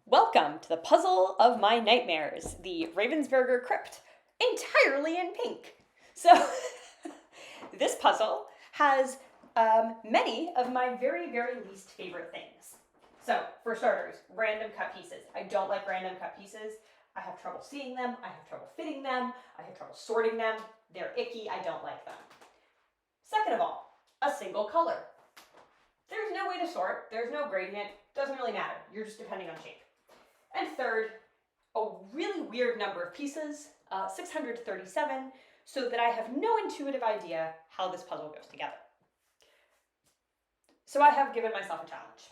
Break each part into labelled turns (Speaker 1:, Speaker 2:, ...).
Speaker 1: Welcome to the puzzle of my nightmares, the Ravensburger Krypt, entirely in pink. So, this puzzle has many of my very, very least favorite things. So, for starters, random cut pieces. I don't like random cut pieces. I have trouble seeing them, I have trouble fitting them, I have trouble sorting them. They're icky, I don't like them. Second of all, a single color. There's no way to sort, there's no gradient, doesn't really matter. You're just depending on shape. And third, a really weird number of pieces, 637, so that I have no intuitive idea how this puzzle goes together. So I have given myself a challenge.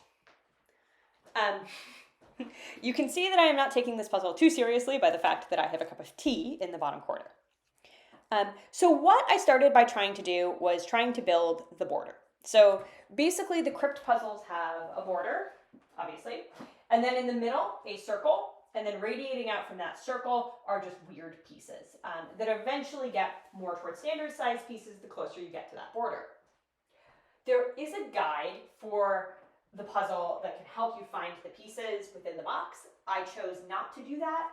Speaker 1: You can see that I am not taking this puzzle too seriously by the fact that I have a cup of tea in the bottom corner. So what I started by trying to do was trying to build the border. So basically the crypt puzzles have a border, obviously, and then in the middle, a circle, and then radiating out from that circle are just weird pieces that eventually get more towards standard size pieces the closer you get to that border. There is a guide for the puzzle that can help you find the pieces within the box. I chose not to do that.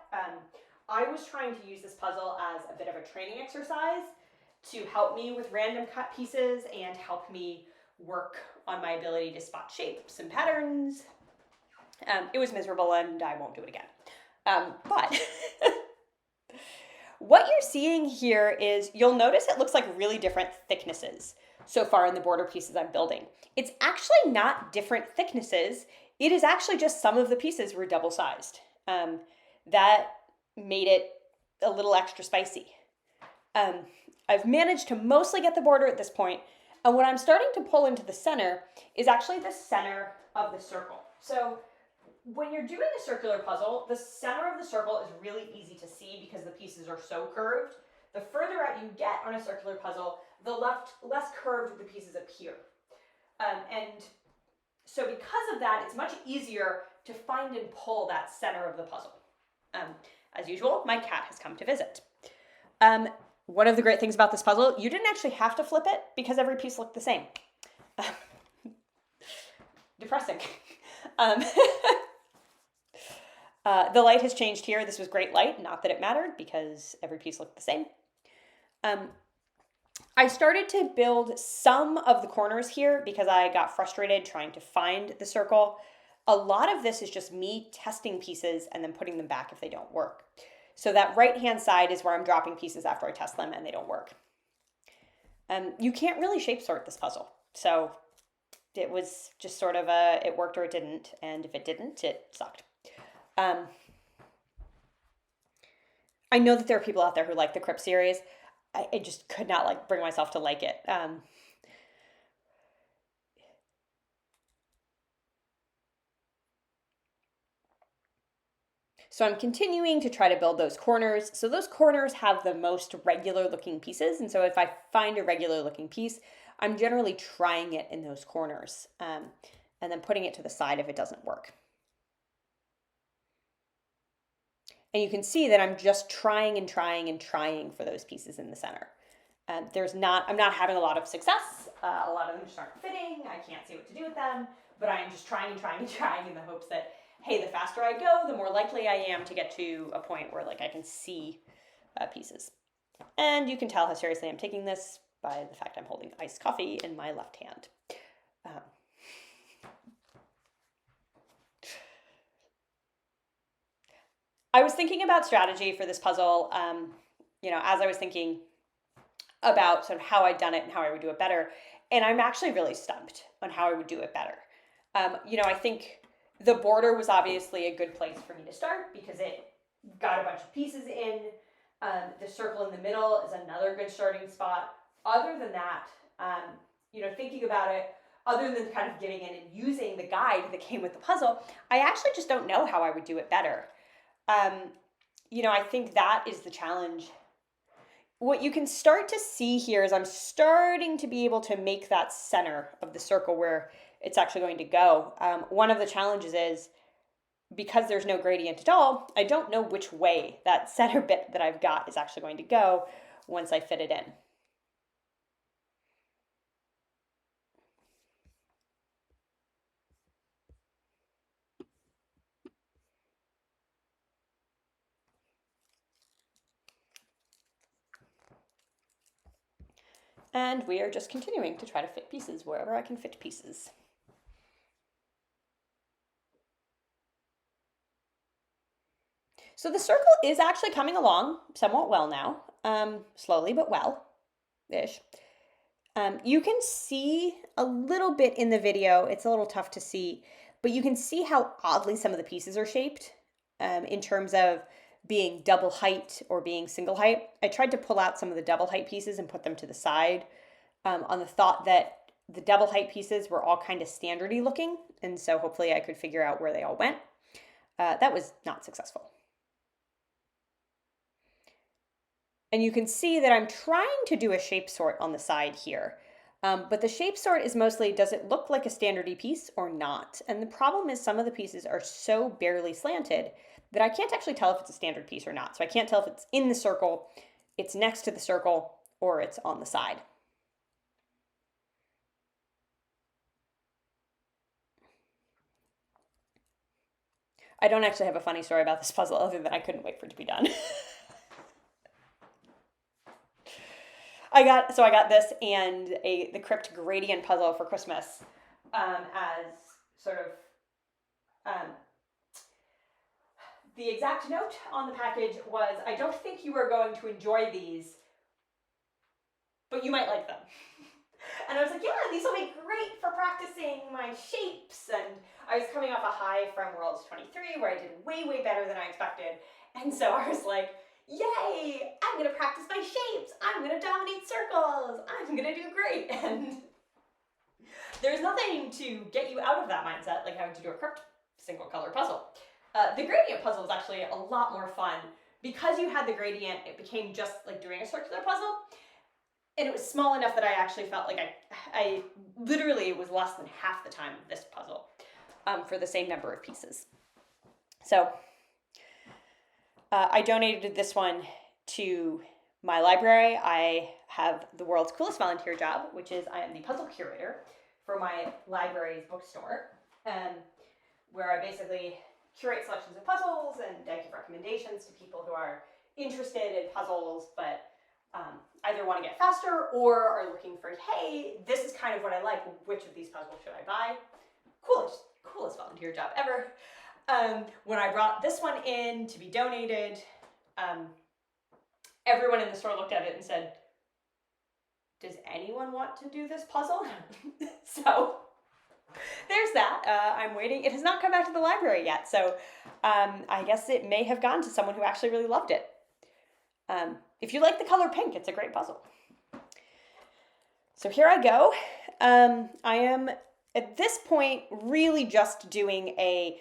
Speaker 1: I was trying to use this puzzle as a bit of a training exercise to help me with random cut pieces and help me work on my ability to spot shapes and patterns. It was miserable and I won't do it again. But what you're seeing here is, you'll notice it looks like really different thicknesses so far in the border pieces I'm building. It's actually not different thicknesses. It is actually just some of the pieces were double-sized. That made it a little extra spicy. I've managed to mostly get the border at this point, and what I'm starting to pull into the center is actually the center of the circle. So when you're doing a circular puzzle, the center of the circle is really easy to see because the pieces are so curved. The further out you get on a circular puzzle, the less curved the pieces appear. And so because of that, it's much easier to find and pull that center of the puzzle. As usual, my cat has come to visit. One of the great things about this puzzle, you didn't actually have to flip it because every piece looked the same. Depressing. The light has changed here. This was great light, not that it mattered because every piece looked the same. I started to build some of the corners here because I got frustrated trying to find the circle. A lot of this is just me testing pieces and then putting them back if they don't work. So that right-hand side is where I'm dropping pieces after I test them and they don't work. You can't really shape sort this puzzle. So it was just sort of it worked or it didn't. And if it didn't, it sucked. I know that there are people out there who like the Krypt series. I just could not bring myself to like it. So I'm continuing to try to build those corners. So those corners have the most regular looking pieces. And so if I find a regular looking piece, I'm generally trying it in those corners and then putting it to the side if it doesn't work. And you can see that I'm just trying and trying and trying for those pieces in the center. I'm not having a lot of success. A lot of them just aren't fitting. I can't see what to do with them, but I am just trying and trying and trying in the hopes that, hey, the faster I go, the more likely I am to get to a point where I can see pieces. And you can tell how seriously I'm taking this by the fact I'm holding iced coffee in my left hand. I was thinking about strategy for this puzzle, as I was thinking about sort of how I'd done it and how I would do it better. And I'm actually really stumped on how I would do it better. I think the border was obviously a good place for me to start because it got a bunch of pieces in. The circle in the middle is another good starting spot. Other than that, thinking about it, other than kind of getting in and using the guide that came with the puzzle, I actually just don't know how I would do it better. I think that is the challenge. What you can start to see here is I'm starting to be able to make that center of the circle where it's actually going to go. One of the challenges is because there's no gradient at all, I don't know which way that center bit that I've got is actually going to go once I fit it in. And we are just continuing to try to fit pieces wherever I can fit pieces. So the circle is actually coming along somewhat well now, slowly but well-ish. You can see a little bit in the video, it's a little tough to see, but you can see how oddly some of the pieces are shaped in terms of being double height or being single height. I tried to pull out some of the double height pieces and put them to the side on the thought that the double height pieces were all kind of standardy looking, and so hopefully I could figure out where they all went. That was not successful. And you can see that I'm trying to do a shape sort on the side here. But the shape sort is mostly, does it look like a standardy piece or not? And the problem is some of the pieces are so barely slanted that I can't actually tell if it's a standard piece or not. So I can't tell if it's in the circle, it's next to the circle, or it's on the side. I don't actually have a funny story about this puzzle other than I couldn't wait for it to be done. I got this and the Krypt gradient puzzle for Christmas as sort of the exact note on the package was, I don't think you are going to enjoy these, but you might like them. And I was like, yeah, these will be great for practicing my shapes. And I was coming off a high from Worlds 23 where I did way, way better than I expected. And so I was like, yay, I'm gonna practice my shapes. I'm gonna dominate circles. I'm gonna do great. And there's nothing to get you out of that mindset, like having to do a Krypt single color puzzle. The gradient puzzle was actually a lot more fun. Because you had the gradient, it became just like doing a circular puzzle. And it was small enough that I actually felt like I literally, it was less than half the time of this puzzle for the same number of pieces. So I donated this one to my library. I have the world's coolest volunteer job, which is I am the puzzle curator for my library's bookstore, where I basically curate selections of puzzles and I give recommendations to people who are interested in puzzles, but either want to get faster or are looking for, hey, this is kind of what I like. Which of these puzzles should I buy? Coolest volunteer job ever. When I brought this one in to be donated, everyone in the store looked at it and said, does anyone want to do this puzzle? So there's that. I'm waiting. It has not come back to the library yet, so I guess it may have gone to someone who actually really loved it. If you like the color pink, it's a great puzzle. So here I go. I am, at this point, really just doing a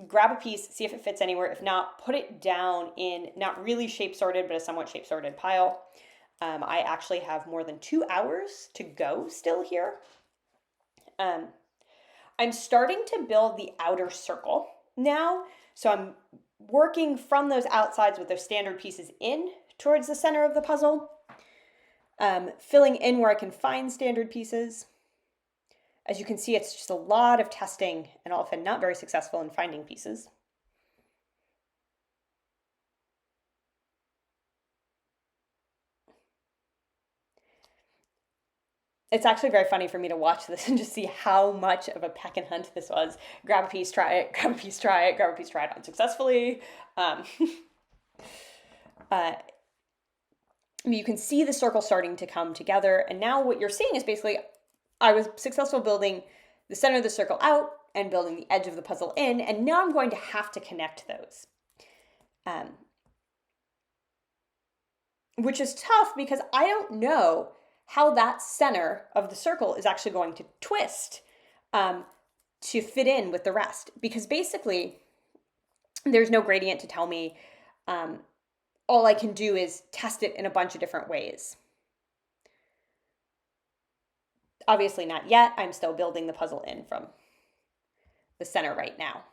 Speaker 1: grab a piece, see if it fits anywhere. If not, put it down in not really shape-sorted, but a somewhat shape-sorted pile. I actually have more than 2 hours to go still here. I'm starting to build the outer circle now. So I'm working from those outsides with those standard pieces in towards the center of the puzzle, filling in where I can find standard pieces. As you can see, it's just a lot of testing and often not very successful in finding pieces. It's actually very funny for me to watch this and just see how much of a peck and hunt this was. Grab a piece, try it, grab a piece, try it, grab a piece, try it unsuccessfully. You can see the circle starting to come together. And now what you're seeing is basically, I was successful building the center of the circle out and building the edge of the puzzle in. And now I'm going to have to connect those. Which is tough because I don't know how that center of the circle is actually going to twist to fit in with the rest. Because basically, there's no gradient to tell me. All I can do is test it in a bunch of different ways. Obviously not yet. I'm still building the puzzle in from the center right now.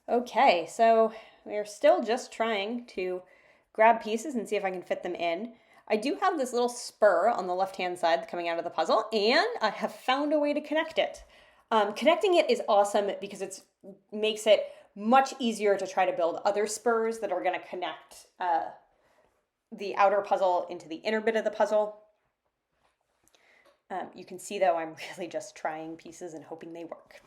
Speaker 1: Okay, so we're still just trying to grab pieces and see if I can fit them in. I do have this little spur on the left-hand side coming out of the puzzle, and I have found a way to connect it. Connecting it is awesome because it makes it much easier to try to build other spurs that are going to connect the outer puzzle into the inner bit of the puzzle. You can see, though, I'm really just trying pieces and hoping they work.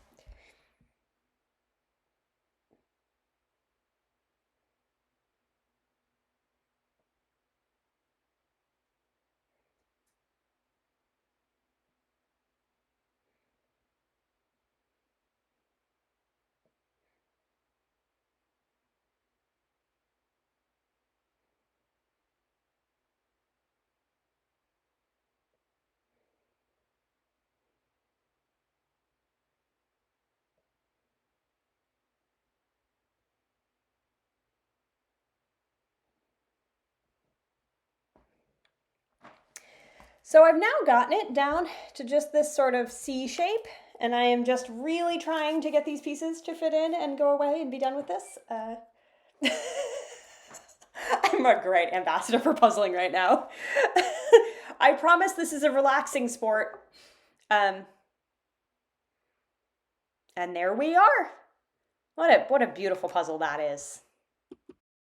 Speaker 1: So I've now gotten it down to just this sort of C shape, and I am just really trying to get these pieces to fit in and go away and be done with this. I'm a great ambassador for puzzling right now. I promise this is a relaxing sport. And there we are. What a beautiful puzzle that is.